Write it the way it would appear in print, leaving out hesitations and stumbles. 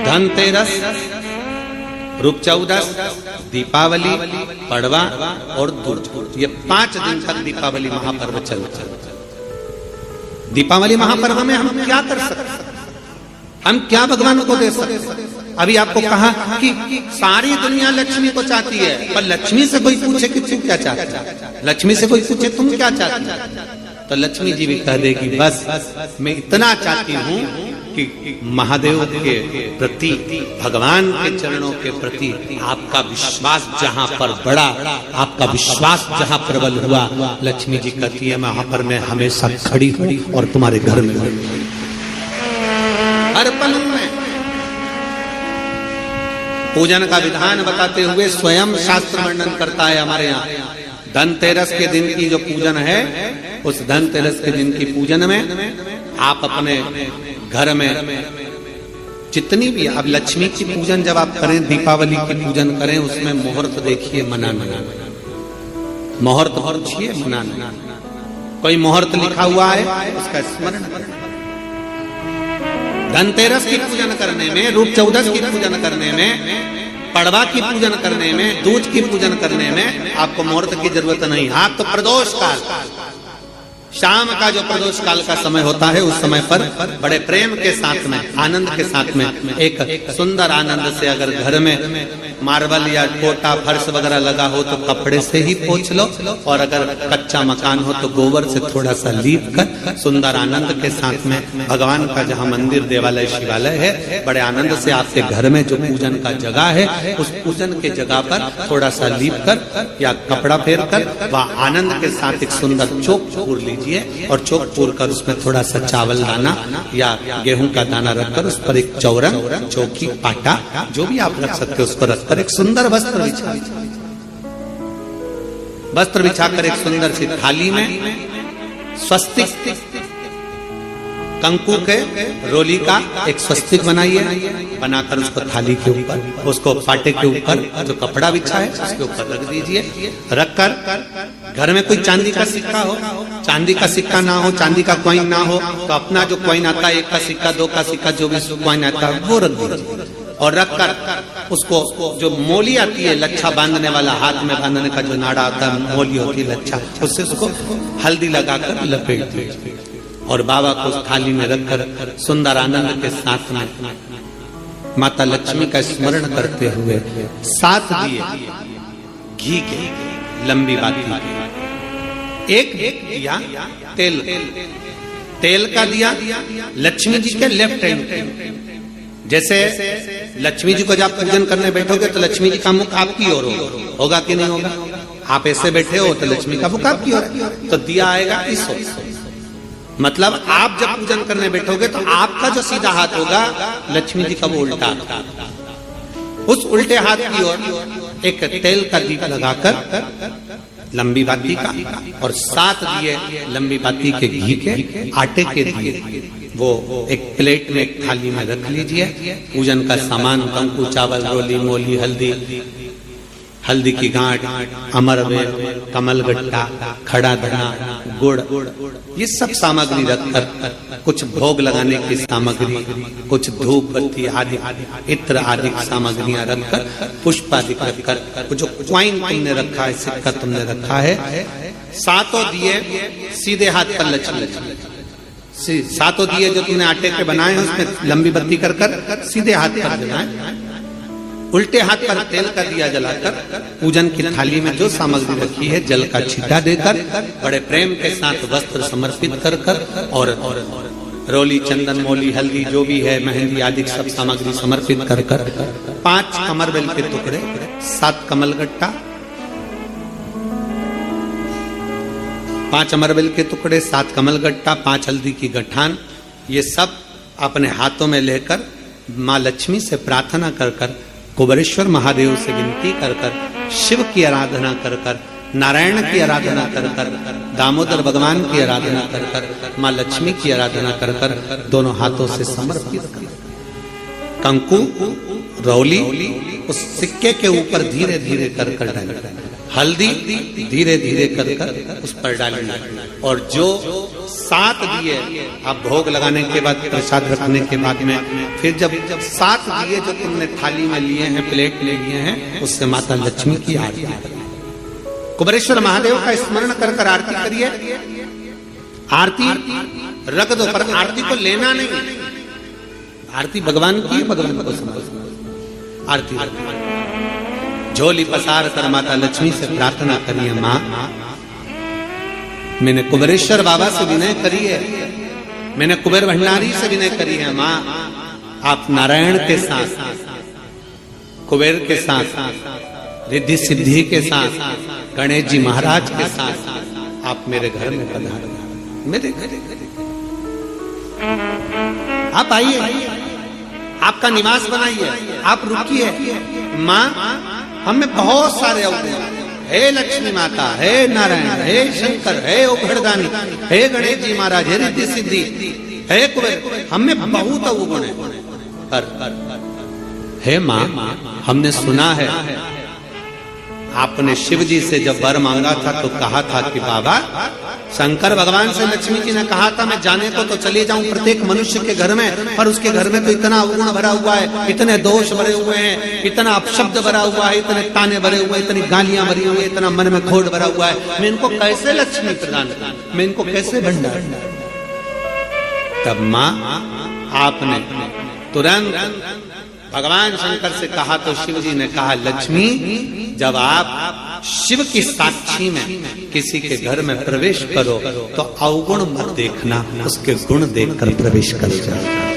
धनतेरस, रूप चौदस, दीपावली, पड़वा और दूज, ये 5 दिन तक दीपावली महापर्व चलता है। दीपावली महापर्व में हम क्या कर सकते, हम क्या भगवान को दे सकते? अभी आपको कहा कि सारी दुनिया लक्ष्मी को चाहती है, पर लक्ष्मी से कोई पूछे कि तू क्या चाहता है, लक्ष्मी से कोई पूछे तुम क्या चाहती है, तो लक्ष्मी जी भी कह देगी बस मैं इतना चाहती हूँ कि महादेव के प्रति, भगवान के चरणों के प्रति आपका विश्वास जहाँ पर बढ़ा, आपका विश्वास जहाँ प्रबल हुआ, लक्ष्मी जी कहती है वहां पर मैं हमेशा खड़ी हूँ और तुम्हारे घर में हर पल में। पूजन का विधान बताते हुए स्वयं शास्त्र वर्णन करता है हमारे यहाँ। धनतेरस के दिन की जो पूजन है, उस धनतेरस के दिन की पूजन में आप अपने घर में जितनी भी, अब लक्ष्मी की पूजन जब आप करें, दीपावली की पूजन करें, उसमें मुहूर्त देखिए, मनाना, मुहूर्त पूछिए, मनाना, कोई मुहूर्त लिखा हुआ है उसका स्मरण करें। धनतेरस की पूजन करने में, रूप चौदस की पूजन करने में, पड़वा की पूजन करने में, दूज की पूजन करने में आपको मुहूर्त की जरूरत नहीं। आप तो प्रदोष काल, शाम का जो प्रदोष काल का समय होता है, उस समय पर बड़े प्रेम के साथ में, आनंद के साथ में, एक सुंदर आनंद से अगर घर में मार्बल या कोटा फर्श वगैरह लगा हो तो कपड़े से ही पोंछ लो, और अगर कच्चा मकान हो तो गोबर से थोड़ा सा लीप कर सुंदर आनंद के साथ में भगवान का जहाँ मंदिर, देवालय, शिवालय है, बड़े आनंद से आपके घर में जो पूजन का जगह है, उस पूजन के जगह पर थोड़ा सा लीप कर या कपड़ा फेर कर वह आनंद के साथ एक सुंदर चौक पूर लीजिए, और चौक पूर कर उसमें थोड़ा सा चावल दाना या गेहूं का दाना रखकर उस पर एक चौरंग, चौकी, पाटा जो भी आप रख सकते हो उसको रखकर एक सुंदर वस्त्र बिछाकर एक सुंदर सी थाली में स्वस्तिक, कंकु के रोली का एक स्वस्तिक बनाइए, बनाकर उसको थाली के ऊपर, उसको पाटे के ऊपर जो कपड़ा बिछा है उसके ऊपर रख दीजिए। रखकर घर में कोई चांदी का सिक्का हो, चांदी का सिक्का ना हो, चांदी का कॉइन ना हो, तो अपना जो कॉइन आता है, 1 का सिक्का, 2 का सिक्का, जो भी कॉइन आता है वो रख दीजिए। और रखकर उसको जो मोली आती है, लच्छा बांधने वाला, हाथ में बांधने का जो नाड़ा आता है, मोली होती है लच्छा, उससे उसको हल्दी लगाकर लपेट दीजिए और बाबा को उस थाली में रखकर सुंदर आनंद के साथ में माता लक्ष्मी का स्मरण करते हुए 7 दिए घी के, लंबी बाती के, एक दिया तेल का दिया लक्ष्मी जी के लेफ्ट हैंड। जैसे लक्ष्मी जी को जब पूजन करने बैठोगे तो लक्ष्मी जी का मुख आपकी ओर होगा कि नहीं होगा? आप ऐसे बैठे हो तो लक्ष्मी का मुख आपकी ओर, तो दिया आएगा इस ओर। मतलब आप जब पूजन करने बैठोगे तो आपका जो सीधा हाथ होगा, लक्ष्मी जी का वो उल्टा, उस उल्टे हाथ की ओर एक तेल का दीप लगाकर लंबी बाती का, और 7 दिए लंबी बाती के घी के, आटे के दिए वो एक प्लेट में, एक थाली में रख लीजिए। पूजन का सामान, कंकु, चावल, रोली, मोली, हल्दी की गांठ, अमरवेल, कमलगट्टा, खड़ा धना, गुड़, ये सब सामग्री रखकर, कुछ भोग लगाने की सामग्री, कुछ धूप बत्ती आदि, इत्र आदि सामग्रियां रखकर, पुष्प आदि रखकर, जो क्वाइन तुमने रखा है, सिक्का तुमने रखा है, 7 दिए सीधे हाथ पर लक्ष्मी, 7 दिए जो तुमने आटे के बनाए हैं उसमें लंबी बत्ती कर सीधे हाथ पर जलाएं। उल्टे हाथ पर तेल का दिया जलाकर पूजन की थाली में जो सामग्री रखी है, जल का छींटा देकर, बड़े प्रेम के साथ वस्त्र समर्पित कर और रोली, चंदन, मोली, हल्दी जो भी है, मेहंदी आदि सब सामग्री समर्पित कर 5 अमरवेल के टुकड़े, 7 कमलगट्टा, 5 अमरवेल के टुकड़े, 7 कमलगट्टा, 5 हल्दी की गठान, ये सब अपने हाथों में लेकर माँ लक्ष्मी से प्रार्थना कर कुबेरेश्वर महादेव से विनती कर शिव की आराधना कर नारायण की आराधना कर दामोदर भगवान की आराधना कर माँ लक्ष्मी की आराधना कर दोनों हाथों से समर्पित कर कंकु, रौली उस सिक्के के ऊपर धीरे धीरे कर हल्दी धीरे धीरे कर कर उस पर डालना, और जो 7 दिए आप भोग लगाने के बाद, प्रसाद रखने के बाद में, फिर जब 7 दिए जो तुमने थाली में लिए हैं, प्लेट में लिए हैं, उससे माता लक्ष्मी की आरती करिए। कुबेरेश्वर महादेव का स्मरण कर कर आरती करिए। आरती रख दो, पर आरती को लेना नहीं। आरती भगवान की, भगवान को समझ। आरती झोली पसार कर माता लक्ष्मी से प्रार्थना करिए, माँ मैंने कुबेरेश्वर बाबा से विनय करी है, मैंने कुबेर भंडारी से विनय करी है, माँ आप नारायण के साथ, कुबेर के साथ, रिद्धि सिद्धि के साथ, गणेश जी महाराज के साथ आप मेरे घर में पधारो, मेरे घर आप आइए, आपका निवास बनाइए, आप रुकिए। माँ हम में बहुत सारे अवगुण, हे लक्ष्मी माता, हे नारायण, हे शंकर, हे उघड़दानी, हे गणेश जी महाराज, हे रिद्धि सिद्धि, हे कुबेर, हम में बहुत अवगुण है। पर हे माँ हमने सुना है आपने शिव जी से जब वर मांगा था तो कहा था कि बाबा, शंकर भगवान से लक्ष्मी जी ने कहा था मैं जाने को तो चले जाऊं प्रत्येक मनुष्य के घर में, पर उसके घर में तो इतना अवगुण भरा हुआ है, इतने दोष भरे हुए हैं, इतना अपशब्द भरा हुआ है, इतने ताने भरे हुए, इतनी गालियां भरी हुई, इतना मन में खोट भरा हुआ है, मैं इनको कैसे लक्ष्मी प्रदान करूं, मैं इनको कैसे भंडार। तब माँ आपने तुरंत भगवान शंकर से कहा तो शिव जी ने कहा, लक्ष्मी जब आप शिव की साक्षी में किसी के घर में प्रवेश करो तो अवगुण मत देखना, उसके गुण देखकर प्रवेश कर जाओ।